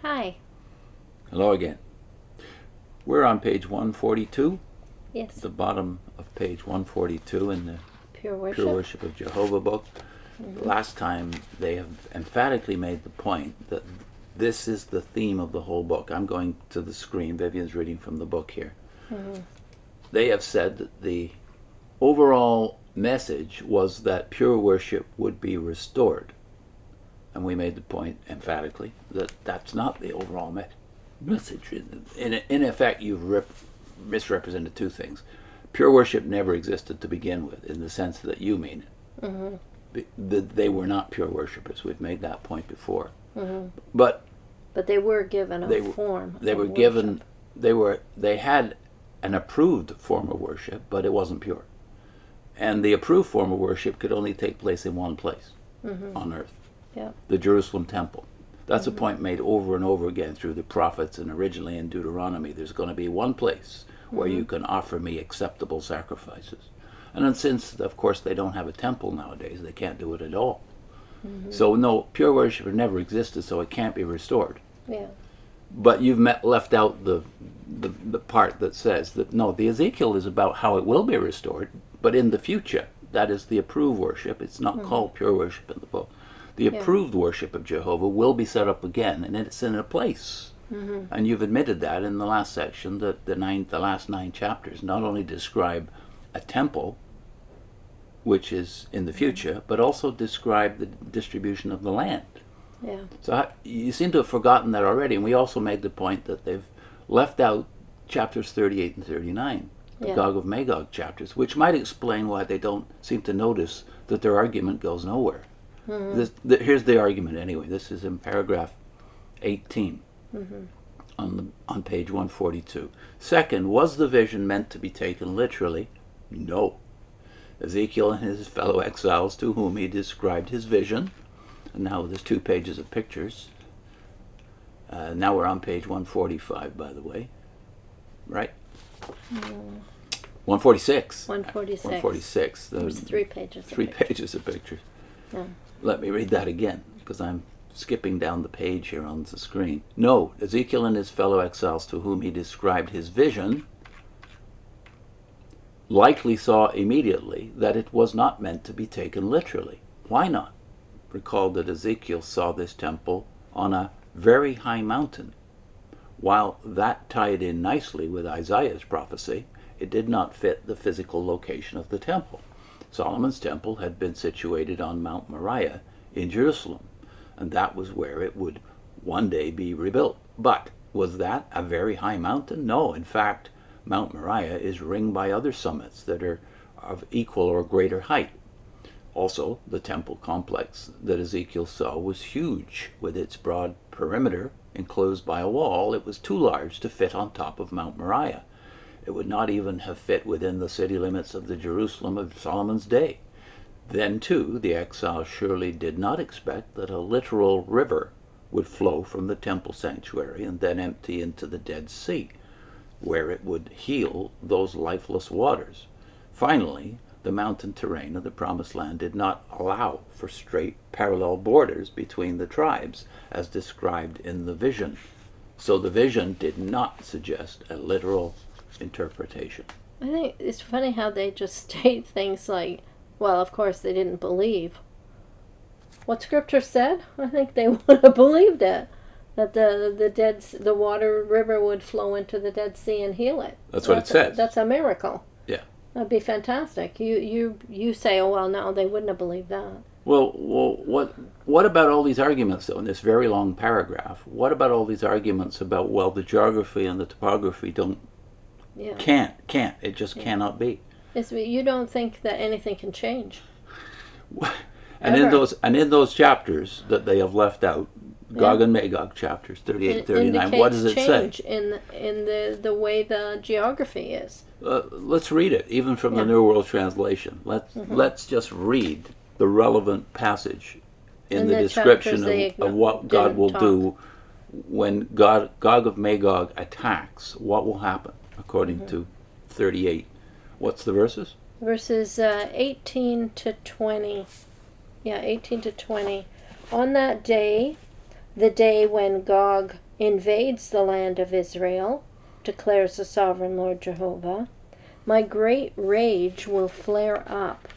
Hi. Hello again. We're on page 142. Yes. The bottom of page 142 in the Pure Worship. Pure Worship of Jehovah book. Mm-hmm. Last time they have emphatically made the point that this is the theme of the whole book. I'm going to the screen. Vivian's reading from the book here. Mm-hmm. They have said that the overall message was that pure worship would be restored. And we made the point emphatically that that's not the overall message. In effect, you've misrepresented two things. Pure worship never existed to begin with, in the sense that you mean it. Mm-hmm. They were not pure worshipers. We've made that point before. Mm-hmm. But they were given a form. They were of given. worship. They had an approved form of worship, but it wasn't pure. And the approved form of worship could only take place in one place on earth. Yeah. The Jerusalem temple. That's a point made over and over again through the prophets, and originally in Deuteronomy. There's going to be one place where you can offer me acceptable sacrifices. And then since, of course, they don't have a temple nowadays, they can't do it at all. So no, pure worship never existed, so it can't be restored. Yeah. But you've left out the part that says that, no, the Ezekiel is about how it will be restored, but in the future. That is the approved worship. It's not called pure worship in the book. The approved worship of Jehovah will be set up again, and it's in a place. And you've admitted that in the last section, that the last 9 chapters not only describe a temple, which is in the future, but also describe the distribution of the land. Yeah. So you seem to have forgotten that already, and we also made the point that they've left out chapters 38 and 39, the Gog of Magog chapters, which might explain why they don't seem to notice that their argument goes nowhere. Here's the argument anyway. This is in paragraph 18 on page 142. Second, was the vision meant to be taken literally? No. Ezekiel and his fellow exiles to whom he described his vision, and now there's 2 pages of pictures. Now we're on page 145, by the way. Right? 146. 146. 146. There's 3 pages. 3 pages of pictures. Yeah. Let me read that again, because I'm skipping down the page here on the screen. No, Ezekiel and his fellow exiles to whom he described his vision likely saw immediately that it was not meant to be taken literally. Why not? Recall that Ezekiel saw this temple on a very high mountain. While that tied in nicely with Isaiah's prophecy, it did not fit the physical location of the temple. Solomon's temple had been situated on Mount Moriah in Jerusalem, and that was where it would one day be rebuilt. But was that a very high mountain? No, in fact, Mount Moriah is ringed by other summits that are of equal or greater height. Also, the temple complex that Ezekiel saw was huge. With its broad perimeter enclosed by a wall, it was too large to fit on top of Mount Moriah. It would not even have fit within the city limits of the Jerusalem of Solomon's day. Then, too, the exiles surely did not expect that a literal river would flow from the temple sanctuary and then empty into the Dead Sea, where it would heal those lifeless waters. Finally, the mountain terrain of the Promised Land did not allow for straight parallel borders between the tribes, as described in the vision. So the vision did not suggest a literal interpretation. I think it's funny how they just state things like, well, of course they didn't believe what Scripture said. I think they would have believed it, that the water river would flow into the Dead Sea and heal it. That's what it says. That's a miracle. Yeah. That'd be fantastic. You say, oh well, no, they wouldn't have believed that. Well, what about all these arguments, though, in this very long paragraph? What about all these arguments about, well, the geography and the topography can't. It just cannot be. You don't think that anything can change. And in those chapters that they have left out, Gog and Magog chapters 38 and 39, what does it say? Change in the way the geography is. Let's read it, even from the New World Translation. Let's just read the relevant passage in the description of what God will do when Gog of Magog attacks. What will happen, according to 38. What's the verses? Verses 18 to 20. Yeah, 18 to 20. On that day, the day when Gog invades the land of Israel, declares the sovereign Lord Jehovah, my great rage will flare up.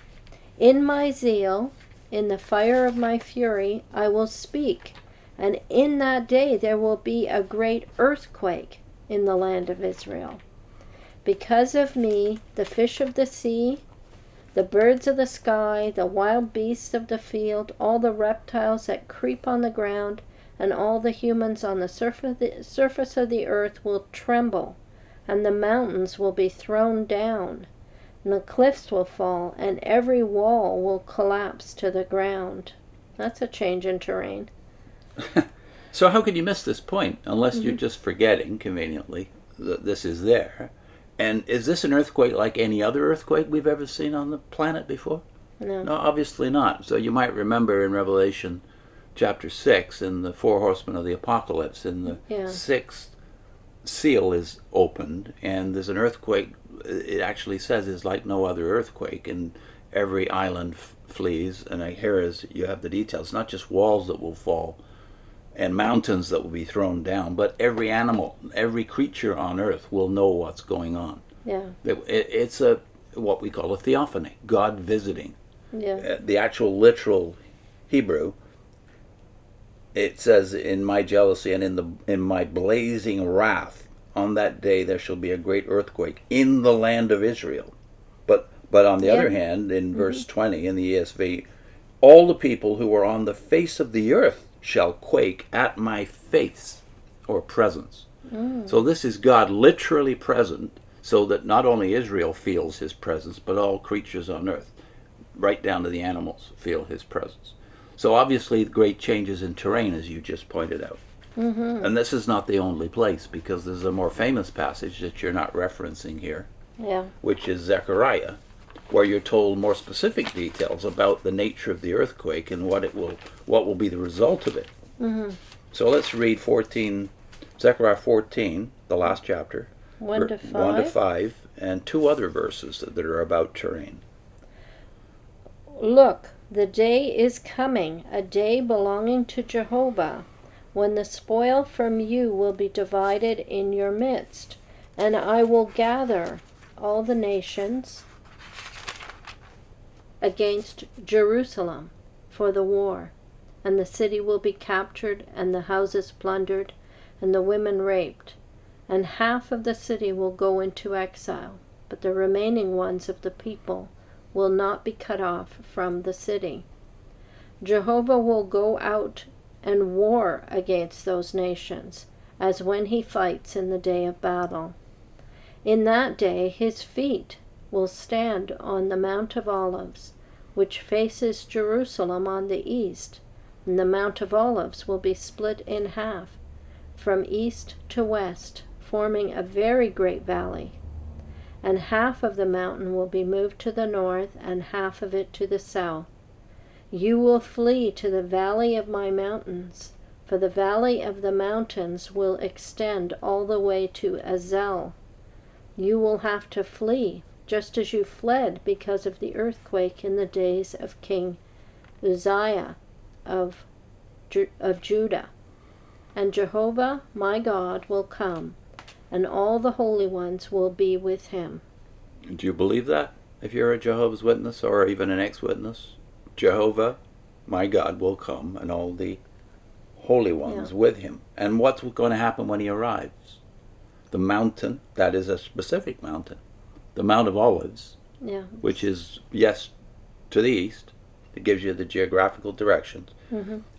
In my zeal, in the fire of my fury, I will speak, and in that day there will be a great earthquake in the land of Israel. Because of me, the fish of the sea, the birds of the sky, the wild beasts of the field, all the reptiles that creep on the ground, and all the humans on the surface of the earth will tremble, and the mountains will be thrown down, and the cliffs will fall, and every wall will collapse to the ground. That's a change in terrain. So how could you miss this point, unless you're just forgetting, conveniently, that this is there? And is this an earthquake like any other earthquake we've ever seen on the planet before? No. No, obviously not. So you might remember in Revelation chapter 6, in the four horsemen of the apocalypse, in the sixth seal is opened, and there's an earthquake. It actually says it's like no other earthquake, and every island flees. And here is, you have the details, not just walls that will fall and mountains that will be thrown down, but every animal, every creature on earth will know what's going on. Yeah. It's what we call a theophany, God visiting. Yeah. The actual literal Hebrew, it says, in my jealousy and in my blazing wrath, on that day there shall be a great earthquake in the land of Israel. But on the other hand, in verse 20 in the ESV, all the people who are on the face of the earth shall quake at my face, or presence. So this is God literally present, so that not only Israel feels his presence, but all creatures on earth, right down to the animals, feel his presence. So obviously great changes in terrain, as you just pointed out. And this is not the only place, because there's a more famous passage that you're not referencing here, which is Zechariah, where you're told more specific details about the nature of the earthquake and what will be the result of it. So let's read Zechariah 14, the last chapter, 1 to 5. 1 to 5, and two other verses that are about terrain. Look, the day is coming, a day belonging to Jehovah, when the spoil from you will be divided in your midst, and I will gather all the nations against Jerusalem for the war, and the city will be captured, and the houses plundered, and the women raped, and half of the city will go into exile, but the remaining ones of the people will not be cut off from the city. Jehovah will go out and war against those nations, as when he fights in the day of battle. In that day his feet will stand on the Mount of Olives, which faces Jerusalem on the east, and the Mount of Olives will be split in half, from east to west, forming a very great valley. And half of the mountain will be moved to the north, and half of it to the south. You will flee to the valley of my mountains, for the valley of the mountains will extend all the way to Azel. You will have to flee, just as you fled because of the earthquake in the days of King Uzziah of Judah. And Jehovah, my God, will come, and all the holy ones will be with him. Do you believe that, if you're a Jehovah's Witness or even an ex-witness? Jehovah, my God, will come, and all the holy ones with him. And what's going to happen when he arrives? The mountain, that is a specific mountain, the Mount of Olives, which is, yes, to the east. It gives you the geographical directions.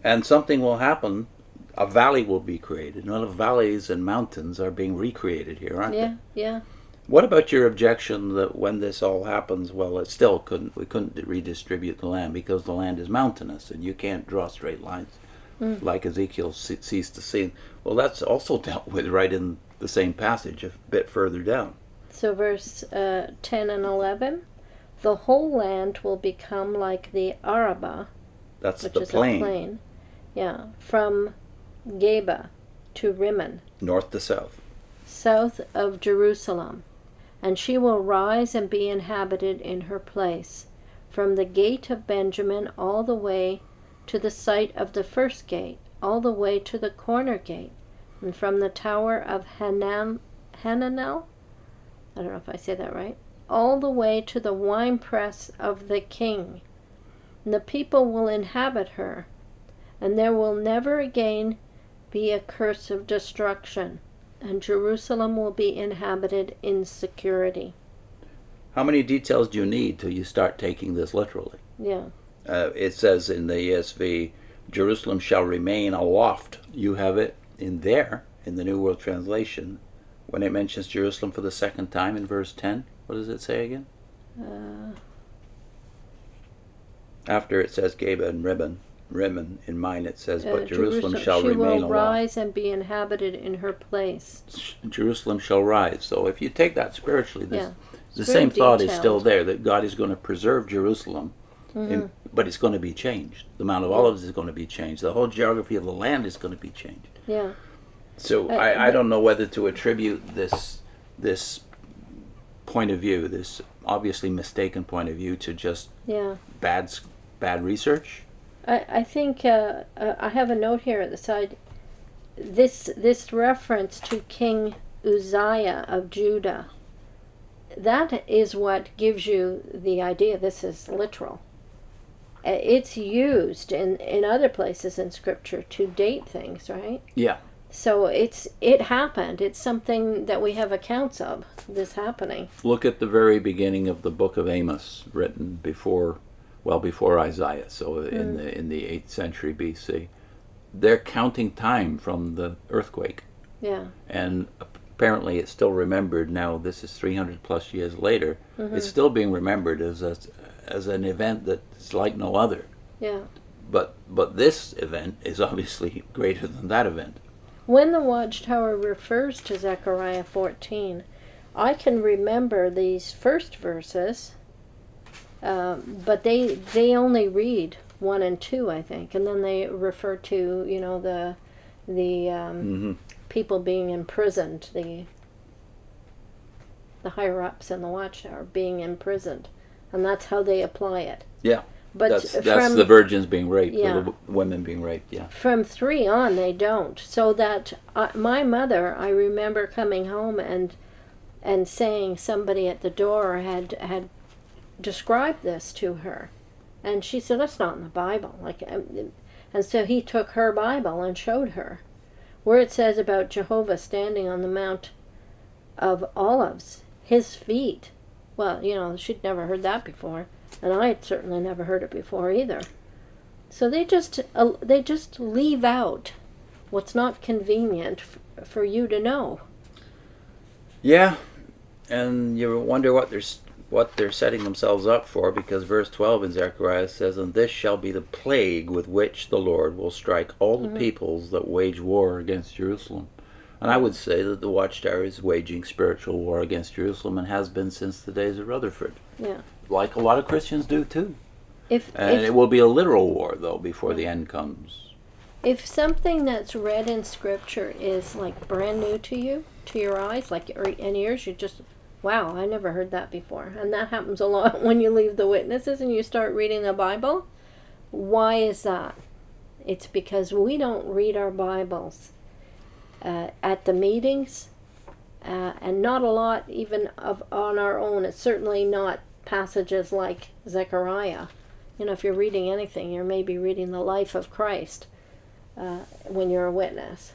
And something will happen. A valley will be created. Well, valleys and mountains are being recreated here, aren't they? Yeah. What about your objection that when this all happens, well, it still we couldn't redistribute the land because the land is mountainous and you can't draw straight lines like Ezekiel sees the scene. Well, that's also dealt with right in the same passage a bit further down. So verse 10 and 11, the whole land will become like the Arabah, which is plain. A plain, from Geba to Rimmon, north to south, south of Jerusalem, and she will rise and be inhabited in her place, from the gate of Benjamin all the way to the site of the first gate, all the way to the corner gate, And from the tower of Hananel, I don't know if I say that right, all the way to the winepress of the king. And the people will inhabit her, and there will never again be a curse of destruction, and Jerusalem will be inhabited in security. How many details do you need till you start taking this literally? Yeah. It says in the ESV, Jerusalem shall remain aloft. You have it in there, in the New World Translation, when it mentions Jerusalem for the second time in verse 10. What does it say again? After it says Geba and Rimmon, in mine it says, but Jerusalem shall remain aloft. She will rise and be inhabited in her place. Jerusalem shall rise. So if you take that spiritually, Yeah. the same thought is detailed. still there, that God is going to preserve Jerusalem, but it's going to be changed. The Mount of Olives is going to be changed. The whole geography of the land is going to be changed. Yeah. So I don't know whether to attribute this point of view, this obviously mistaken point of view, to just bad research. I think I have a note here at the side. This reference to King Uzziah of Judah, that is what gives you the idea this is literal. It's used in other places in Scripture to date things, right? Yeah. So it happened. It's something that we have accounts of, this happening. Look at the very beginning of the book of Amos, written before Isaiah, so in the 8th century BC. They're counting time from the earthquake. Yeah. And apparently it's still remembered now. This is 300 plus years later. It's still being remembered as an event that's like no other. Yeah. But this event is obviously greater than that event. When the Watchtower refers to Zechariah 14, I can remember these first verses, but they only read 1 and 2, I think, and then they refer to the people being imprisoned, the higher ups in the Watchtower being imprisoned, and that's how they apply it. Yeah. But that's the virgins being raped, yeah, or the women being raped, yeah. From 3 on, they don't. So that my mother, I remember coming home and saying somebody at the door had described this to her, and she said, "That's not in the Bible." And so he took her Bible and showed her where it says about Jehovah standing on the Mount of Olives, his feet. Well, she'd never heard that before. And I had certainly never heard it before either. So they just leave out what's not convenient for you to know. Yeah, and you wonder what they're setting themselves up for, because verse 12 in Zechariah says, "And this shall be the plague with which the Lord will strike all the peoples that wage war against Jerusalem." And I would say that the Watchtower is waging spiritual war against Jerusalem, and has been since the days of Rutherford. Yeah. Like a lot of Christians do too. If it will be a literal war, though, before the end comes. If something that's read in Scripture is like brand new to you, to your eyes, and ears, you just, wow, I never heard that before. And that happens a lot when you leave the witnesses and you start reading the Bible. Why is that? It's because we don't read our Bibles at the meetings, and not a lot even on our own. It's certainly not passages like Zechariah. If you're reading anything, you're maybe reading the life of Christ when you're a witness.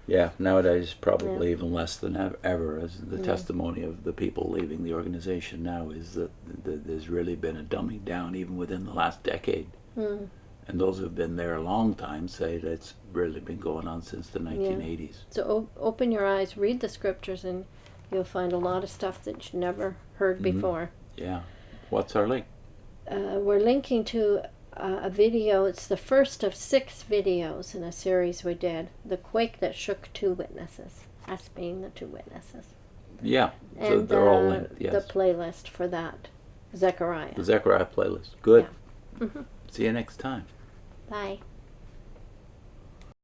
Yeah, nowadays probably even less than ever, as the testimony of the people leaving the organization now is that there's really been a dumbing down even within the last decade. And those who've been there a long time say that it's really been going on since the 1980s. So open your eyes, read the Scriptures, and you'll find a lot of stuff that you never heard before. Yeah. What's our link? We're linking to a video. It's the first of 6 videos in a series we did. The quake that shook 2 witnesses. Us being the 2 witnesses. Yeah. So And they're all linked, yes. the playlist for that. Zechariah. The Zechariah playlist. Good. Yeah. See you next time. Bye.